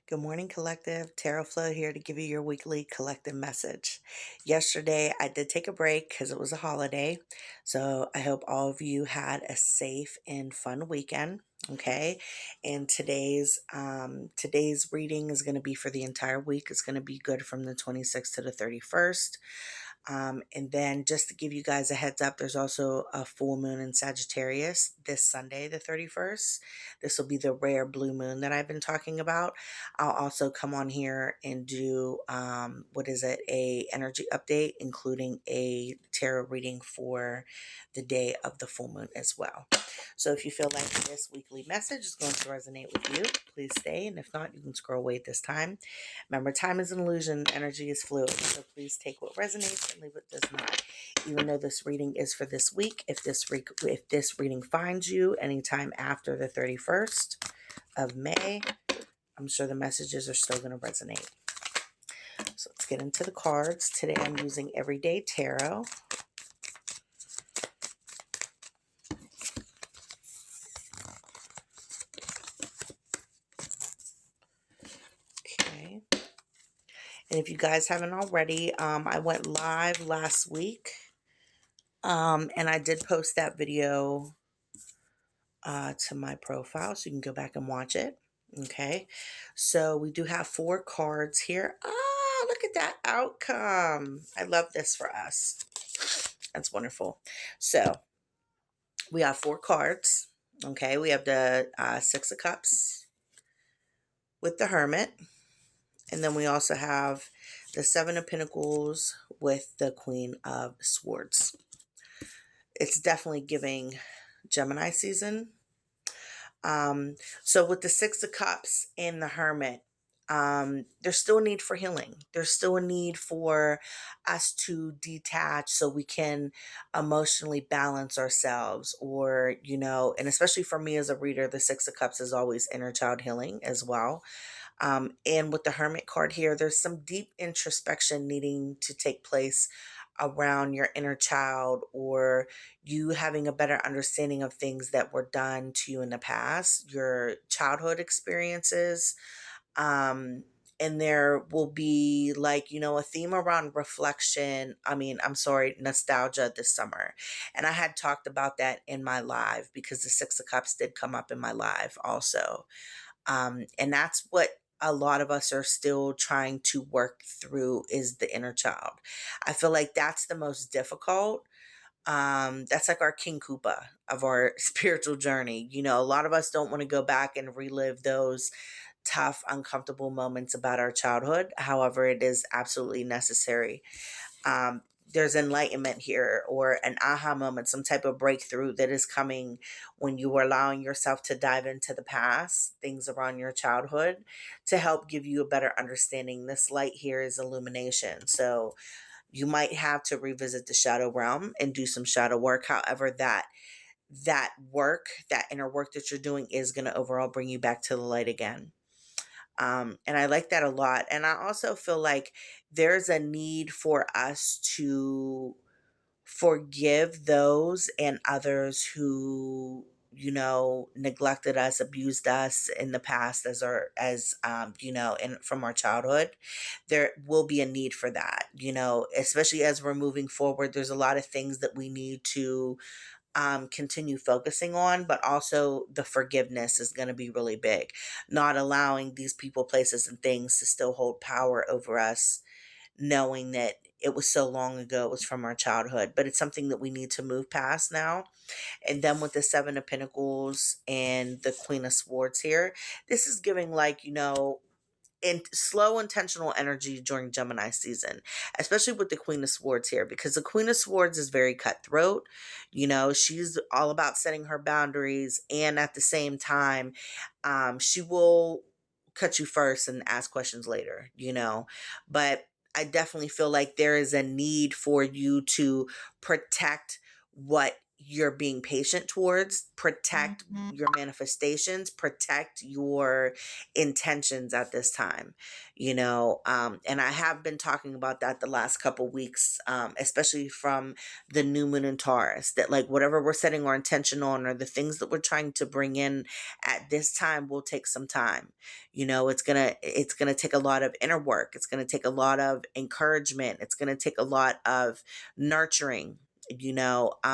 Good morning, Collective. Tarot Flow here to give you your weekly collective message. Yesterday, I did take a break because it was a holiday. So I hope all of you had a safe and fun weekend. Okay. And today's reading is going to be for the entire week. It's going to be good from the 26th to the 31st. And then just to give you guys a heads up, there's also a full moon in Sagittarius this Sunday, the 31st. This will be the rare blue moon that I've been talking about. I'll also come on here and do, a energy update, including a tarot reading for the day of the full moon as well. So if you feel like this weekly message is going to resonate with you, please stay. And if not, you can scroll away at this time. Remember, time is an illusion, energy is fluid. So please take what resonates and leave what does not. Even though this reading is for this week, if this reading finds you anytime after the 31st of May, I'm sure the messages are still going to resonate. So let's get into the cards. Today I'm using Everyday Tarot. Okay. And if you guys haven't already, I went live last week. And I did post that video to my profile, so you can go back and watch it. Okay. So we do have 4 cards here. Ah, look at that outcome. I love this for us. That's wonderful. So we have 4 cards. Okay. We have the 6 of Cups with the Hermit. And then we also have the 7 of Pentacles with the Queen of Swords. It's definitely giving Gemini season. So with the 6 of Cups and the Hermit, there's still a need for healing. There's still a need for us to detach so we can emotionally balance ourselves, or, and especially for me as a reader, the 6 of Cups is always inner child healing as well. And with the Hermit card here, there's some deep introspection needing to take place around your inner child, or you having a better understanding of things that were done to you in the past, your childhood experiences. And there will be a theme around reflection. Nostalgia this summer. And I had talked about that in my live because the 6 of Cups did come up in my live also. And that's what a lot of us are still trying to work through, is the inner child. I feel like that's the most difficult. That's like our King Koopa of our spiritual journey. A lot of us don't want to go back and relive those tough, uncomfortable moments about our childhood. However, it is absolutely necessary. There's enlightenment here, or an aha moment, some type of breakthrough that is coming when you are allowing yourself to dive into the past, things around your childhood, to help give you a better understanding. This light here is illumination. So you might have to revisit the shadow realm and do some shadow work. However, that inner work that you're doing is going to overall bring you back to the light again. And I like that a lot. And I also feel like there's a need for us to forgive those and others who, neglected us, abused us in the past, and from our childhood. There will be a need for that, especially as we're moving forward. There's a lot of things that we need to continue focusing on, but also the forgiveness is going to be really big. Not allowing these people, places, and things to still hold power over us, knowing that it was so long ago, it was from our childhood, but it's something that we need to move past now. And then with the 7 of Pentacles and the Queen of Swords here, this is giving in slow intentional energy during Gemini season, especially with the Queen of Swords here, because the Queen of Swords is very cutthroat. She's all about setting her boundaries, and at the same time, she will cut you first and ask questions later, but I definitely feel like there is a need for you to protect what you're being patient towards, protect Mhm. your manifestations, protect your intentions at this time, and I have been talking about that the last couple weeks, especially from the new moon in Taurus, that like whatever we're setting our intention on or the things that we're trying to bring in at this time will take some time. It's gonna take a lot of inner work. It's gonna take a lot of encouragement. It's gonna take a lot of nurturing.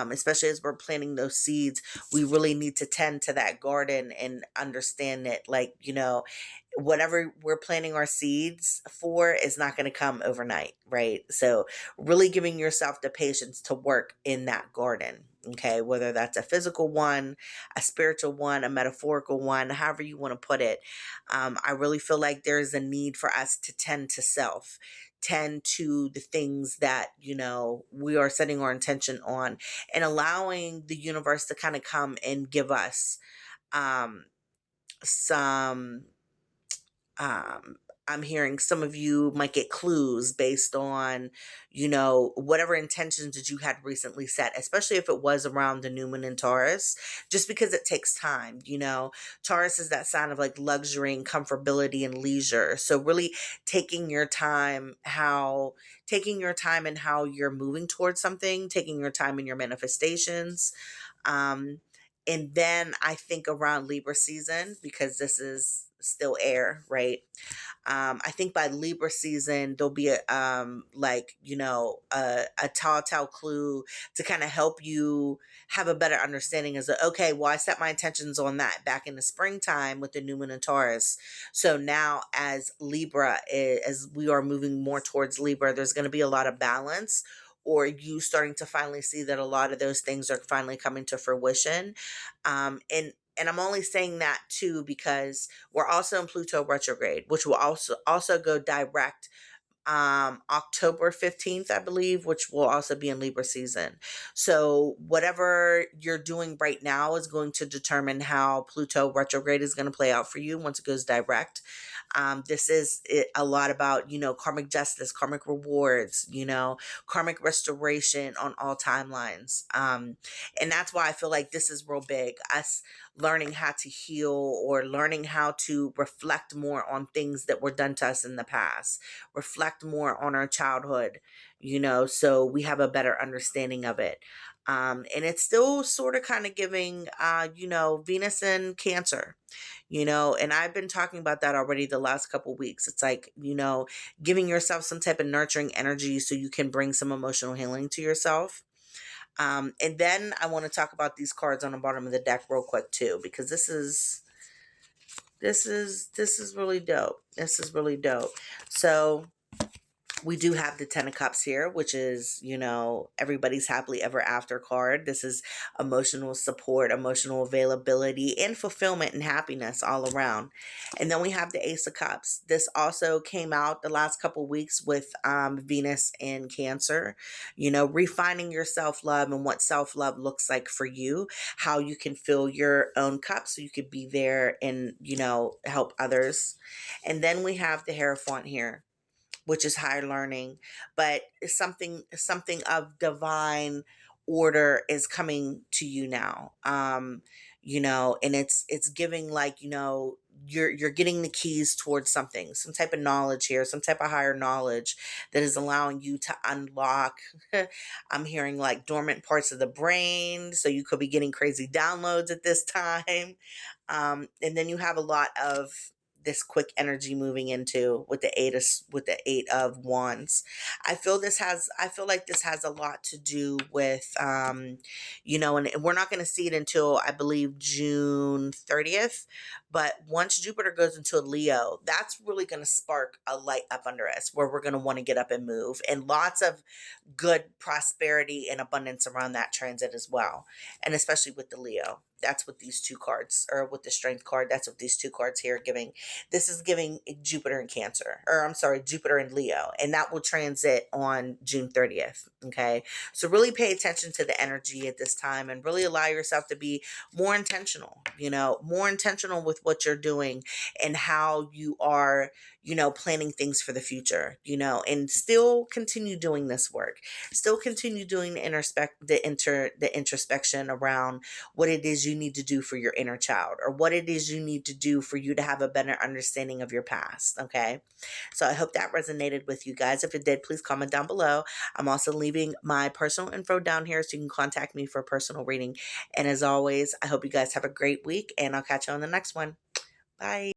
Especially as we're planting those seeds, we really need to tend to that garden and understand that, like, whatever we're planting our seeds for is not going to come overnight, right? So, really giving yourself the patience to work in that garden, okay? Whether that's a physical one, a spiritual one, a metaphorical one, however you want to put it. I really feel like there's a need for us to tend to self, tend to the things that, we are setting our intention on, and allowing the universe to kind of come and give us um, some um I'm hearing some of you might get clues based on, whatever intentions that you had recently set, especially if it was around the new moon in Taurus, just because it takes time. Taurus is that sign of like luxury and comfortability and leisure. So really taking your time and how you're moving towards something, taking your time in your manifestations. Um, and then I think around Libra season, because this is still air, right? I think by Libra season there'll be a telltale clue to kind of help you have a better understanding as a, okay, well, I set my intentions on that back in the springtime with the new moon in Taurus. So now as as we are moving more towards Libra, there's going to be a lot of balance, or you starting to finally see that a lot of those things are finally coming to fruition. And I'm only saying that too because we're also in Pluto retrograde, which will also go direct October 15th, I believe, which will also be in Libra season. So whatever you're doing right now is going to determine how Pluto retrograde is going to play out for you once it goes direct. This is a lot about, karmic justice, karmic rewards, karmic restoration on all timelines. And that's why I feel like this is real big. Us learning how to heal or learning how to reflect more on things that were done to us in the past, reflect more on our childhood, so we have a better understanding of it. And it's still sort of kind of giving, Venus in Cancer, and I've been talking about that already the last couple weeks. It's like, giving yourself some type of nurturing energy so you can bring some emotional healing to yourself. And then I want to talk about these cards on the bottom of the deck real quick too, because this is really dope. This is really dope. So we do have the Ten of Cups here, which is, everybody's happily ever after card. This is emotional support, emotional availability, and fulfillment and happiness all around. And then we have the Ace of Cups. This also came out the last couple weeks with Venus in Cancer, refining your self love and what self love looks like for you, how you can fill your own cup so you could be there and, help others. And then we have the Hierophant here, which is higher learning, but something of divine order is coming to you now. And it's giving, like, you're getting the keys towards something, some type of knowledge here, some type of higher knowledge that is allowing you to unlock. I'm hearing like dormant parts of the brain, so you could be getting crazy downloads at this time. And then you have a lot of this quick energy moving into with the 8 of wands. I feel like this has a lot to do with and we're not going to see it until I believe June 30th, but once Jupiter goes into Leo, that's really going to spark a light up under us where we're going to want to get up and move, and lots of good prosperity and abundance around that transit as well, and especially with the Leo. That's what these two cards, or with the strength card, that's what these two cards here are giving. This is giving Jupiter in Cancer, or I'm sorry, Jupiter in Leo, and that will transit on June 30th. Okay. So really pay attention to the energy at this time and really allow yourself to be more intentional, more intentional with what you're doing and how you are, planning things for the future, and still continue doing this work. Still continue doing the introspection around what it is you need to do for your inner child, or what it is you need to do for you to have a better understanding of your past. Okay. So I hope that resonated with you guys. If it did, please comment down below. I'm also leaving my personal info down here so you can contact me for a personal reading. And as always, I hope you guys have a great week, and I'll catch you on the next one. Bye.